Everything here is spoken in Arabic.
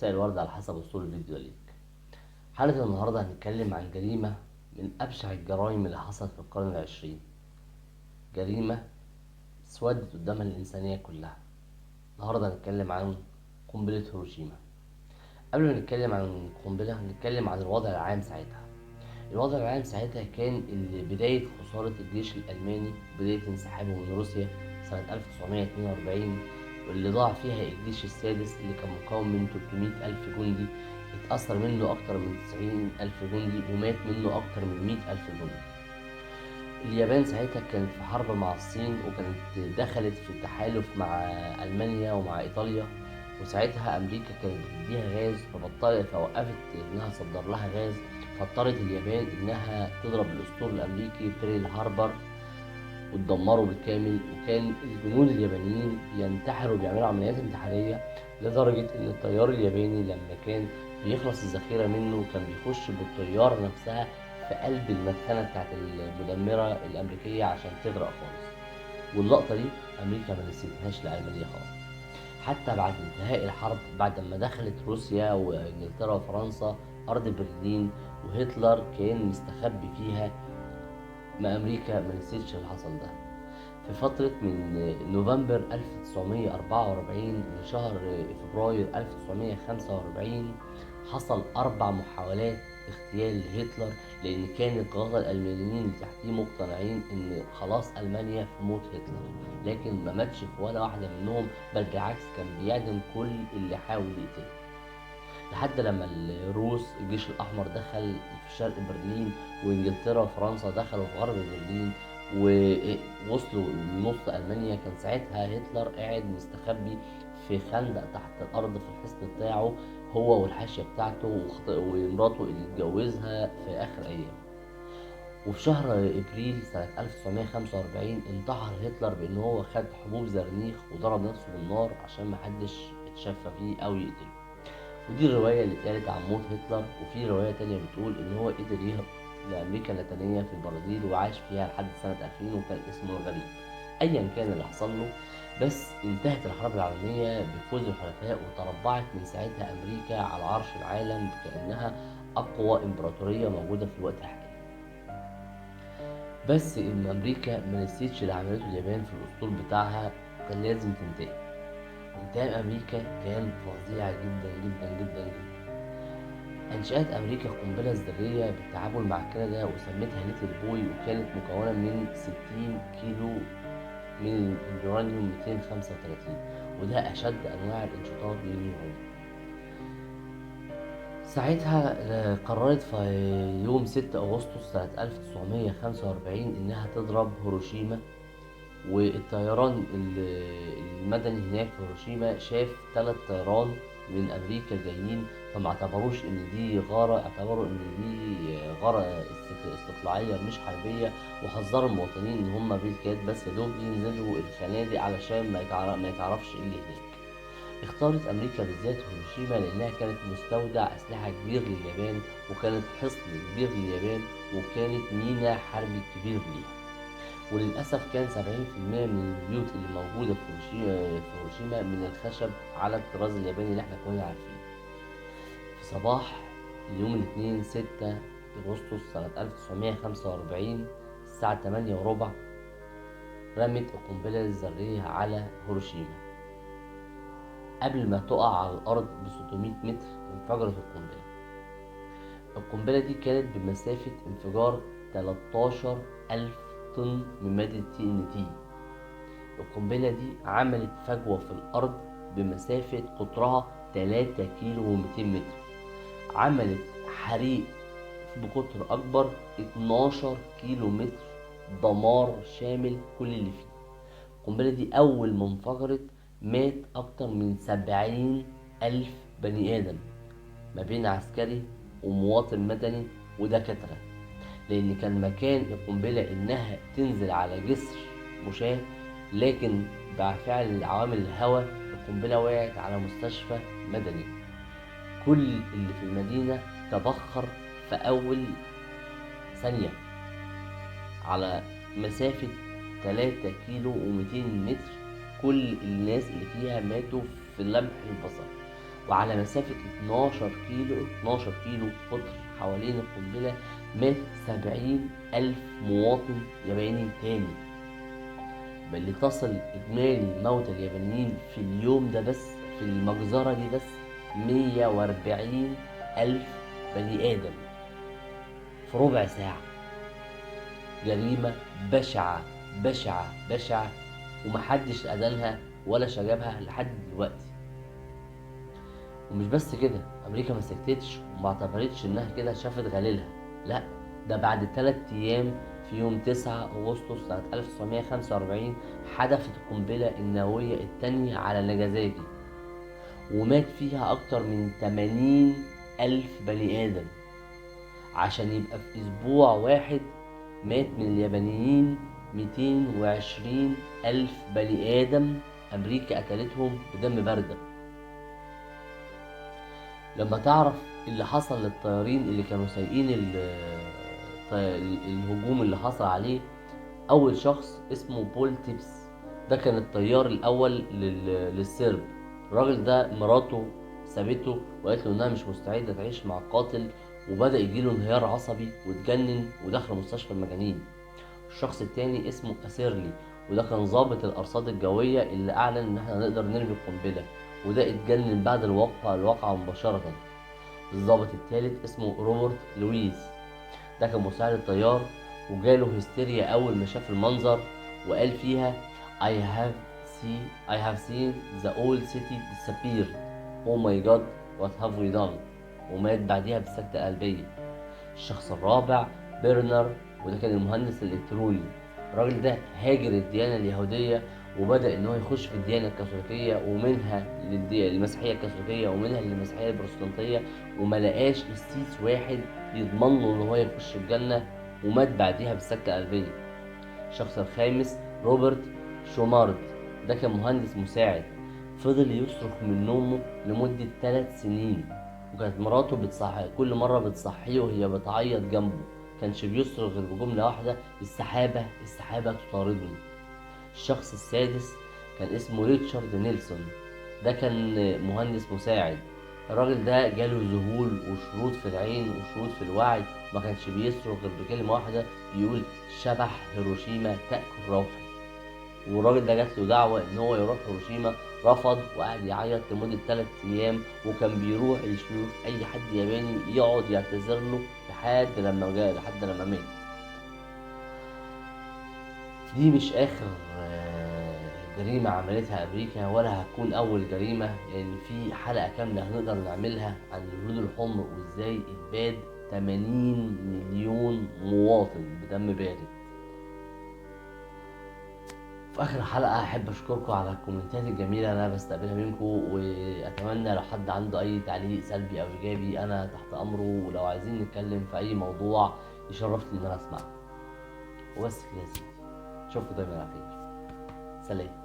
مساء الورد على حسب وصول الفيديو ليك. حلقة النهاردة هنتكلم عن جريمة من أبشع الجرائم اللي حصلت في القرن العشرين. جريمة اسودت قدام الإنسانية كلها. النهاردة هنتكلم عن قنبلة هيروشيما. قبل ما نتكلم عن القنبلة هنتكلم عن الوضع العام ساعتها. الوضع العام ساعتها كان إن بداية خسارة الجيش الألماني، بداية انسحابه من روسيا سنة 1942، واللي ضاع فيها الجيش السادس اللي كان مكون من 300 ألف جندي. اتأثر منه أكتر من 90 ألف جندي ومات منه أكتر من 100 ألف جندي. اليابان ساعتها كانت في حرب مع الصين، وكانت دخلت في تحالف مع ألمانيا ومع إيطاليا، وساعتها أمريكا كانت بتديها غاز فوقفت إنها تصدر لها غاز، فاضطرت اليابان إنها تضرب الأسطول الأمريكي بيرل هاربر وتدمره بالكامل. وكان الجنود اليابانيين بينتحروا وبيعملوا عمليات انتحارية، لدرجة إن الطيار الياباني لما كان بيخلص الذخيرة منه كان بيخش بالطيارة نفسها في قلب المدخنة بتاعت المدمرة الأمريكية عشان تغرق خالص. واللقطة دي أمريكا ما نسيتهاش لألمانيا خالص. حتى بعد انتهاء الحرب، بعد ما دخلت روسيا وإنجلترا وفرنسا أرض برلين وهتلر كان مستخبي فيها، ما أمريكا ما نسيتش اللي حصل ده. في فترة من نوفمبر 1944 لشهر فبراير 1945 حصل 4 محاولات اغتيال لهتلر، لأن كان القادة الألمانيين اللي تحتيه مقتنعين إن خلاص ألمانيا في موت هتلر، لكن ما ماتش في ولا واحدة منهم، بل بالعكس كان بيعدم كل اللي حاول يقتله. لحد لما الروس الجيش الأحمر دخل في شرق برلين، وإنجلترا وفرنسا دخلوا في غرب برلين ووصلوا لنص ألمانيا. كان ساعتها هتلر قاعد مستخبي في خندق تحت الأرض في الحصن بتاعه، هو والحاشية بتاعته ومراته اللي اتجوزها في آخر أيام. وفي شهر ابريل سنة 1945 انتحر هتلر بان هو خد حبوب زرنيخ وضرب نفسه بالنار عشان محدش اتشفى فيه او يقتله. ودي الرواية اللي اتقالت عن موت هتلر. وفي رواية تانية بتقول ان هو قدر يهرب لأمريكا اللاتينية في البرازيل وعاش فيها لحد سنة 2000 وكان اسمه الغريب. ايا كان اللي حصل له، بس انتهت الحرب العالمية بفوز الحلفاء، وتربعت من ساعتها امريكا على عرش العالم كأنها اقوى امبراطورية موجودة في الوقت الحالي. بس ان امريكا ما نسيتش اللي عملته اليابان في الاسطول بتاعها، كان لازم تنتقم. انتقام امريكا كان فظيع جدا جدا جدا جدا. انشأت امريكا القنبله الذريه بالتعامل مع كندا وسمتها ليتل بوي، وكانت مكونه من 60 كيلو من اليورانيوم 235، وده اشد انواع الانشطار لليورانيوم. ساعتها قررت في يوم 6 أغسطس سنة 1945 إنها تضرب هيروشيما. والطيران المدني هناك في هيروشيما شاف 3 طيران من أمريكا جايين، فما اعتبروش إن دي غارة، اعتبروا إن دي غارة استطلاعية مش حربية، وحذروا المواطنين إن هم بالكاد بس يا دوب ينزلوا الخنادق علشان ما يتعرفش إيه اللي هناك. اختارت أمريكا بالذات هيروشيما لأنها كانت مستودع أسلحة كبير لليابان، وكانت حصن كبير لليابان، وكانت ميناء حربي كبير ليها. وللأسف كان 70% من البيوت اللي موجودة في هيروشيما من الخشب على الطراز الياباني اللي احنا كنا عارفينه. في صباح اليوم الاثنين 6 أغسطس سنة 1945 الساعة 8:15 رمت القنبلة الذرية على هيروشيما. قبل ما تقع على الأرض ب 600 متر انفجرت القنبلة. القنبلة دي كانت بمسافة انفجار 13,000 طن من مادة TNT. القنبلة دي عملت فجوة في الأرض بمسافة قطرها 3 كيلو و200 متر، عملت حريق بقطر أكبر 12 كيلو متر، دمار شامل كل اللي فيه. القنبلة دي أول ما انفجرت مات أكتر من 70 ألف بني آدم، ما بين عسكري ومواطن مدني ودكاترة، لأن كان مكان القنبلة إنها تنزل على جسر مشاة، لكن بفعل عوامل الهواء القنبلة وقعت على مستشفى مدني. كل اللي في المدينة تبخر في أول ثانية على مسافة 3 كيلو و200 متر. كل الناس اللي فيها ماتوا في لمح البصر. وعلى مسافة 12 كيلو قطر حوالين القنبلة مات 70,000 مواطن ياباني تاني، بل لتصل إجمالي موت اليابانيين في اليوم ده بس، في المجزرة دي بس، 140,000 بني آدم في ربع ساعة. جريمة بشعة بشعة بشعة، ومحدش أدانها ولا شجبها لحد دلوقتي. ومش بس كده، أمريكا ما سكتتش وما اعتبرتش إنها كده شافت غليلها، لأ، ده بعد 3 أيام في يوم 9 أغسطس سنة 1945 حدثت القنبلة النووية التانية على ناجازاكي، ومات فيها أكتر من 80,000 بني آدم. عشان يبقى في أسبوع واحد مات من اليابانيين 220,000 بني آدم أمريكا قتلتهم بدم باردة. لما تعرف اللي حصل للطيارين اللي كانوا سايقين الهجوم اللي حصل عليه، أول شخص اسمه بول تيبس، ده كان الطيار الأول للسرب. الراجل ده مراته سابته وقالت له إنها مش مستعدة تعيش مع قاتل، وبدأ يجيله انهيار عصبي واتجنن ودخل مستشفى المجانين. الشخص التاني اسمه أسيرلي، وده كان ضابط الأرصاد الجوية اللي أعلن إن احنا نقدر نرمي القنبلة، وده اتجنن بعد الواقعة مباشرة. الضابط التالت اسمه روبرت لويس، ده كان مساعد الطيار، وجاله هستيريا أول ما شاف المنظر، وقال فيها I have seen the old city disappear. Oh my god, what have we done؟ ومات بعديها بسكتة قلبية. الشخص الرابع بيرنر، وده كان المهندس الإلكتروني. الراجل ده هاجر الديانة اليهودية وبدأ إن هو يخش في الديانة الكاثوليكية، ومنها للمسيحية الكاثوليكية، ومنها للمسيحية البروتستانتية، وما لقاش قسيس واحد يضمن له إن هو يخش الجنة، ومات بعديها بسكتة قلبية. الشخص الخامس روبرت شومارت، ده كان مهندس مساعد، فضل يصرخ من نومه لمدة 3 سنين، وكانت مراته بتصحي كل مرة بتصحيه وهي بتعيط جنبه، كانش بيصرخ غير بجملة واحدة: السحابة السحابة تطاردني. الشخص السادس كان اسمه ريتشارد نيلسون، ده كان مهندس مساعد. الراجل ده جاله ذهول وشروط في العين وشروط في الوعي، ما كانش بيصرخ غير بكلمة واحدة، بيقول شبح هيروشيما تأكل روحي. والراجل ده جات له دعوة ان هو يروح هيروشيما، رفض وقعد يعيط لمدة 3 ايام، وكان بيروح يشوف اي حد ياباني يقعد يعتذر له لحد لما مات. دي مش اخر جريمة عملتها امريكا، ولا هتكون اول جريمة، لان في حلقة كاملة هنقدر نعملها عن الهنود الحمر وازاي اتباد 80 مليون مواطن بدم بارد. في اخر حلقة احب اشكركم على الكومنتات الجميلة اللي انا بستقبلها منكم، واتمنى لو حد عنده اي تعليق سلبي او ايجابي انا تحت امره، ولو عايزين نتكلم في اي موضوع يشرفني ان انا اسمعه. وبس كده يا سيدي، اشوفكم دايما على خير، سلام.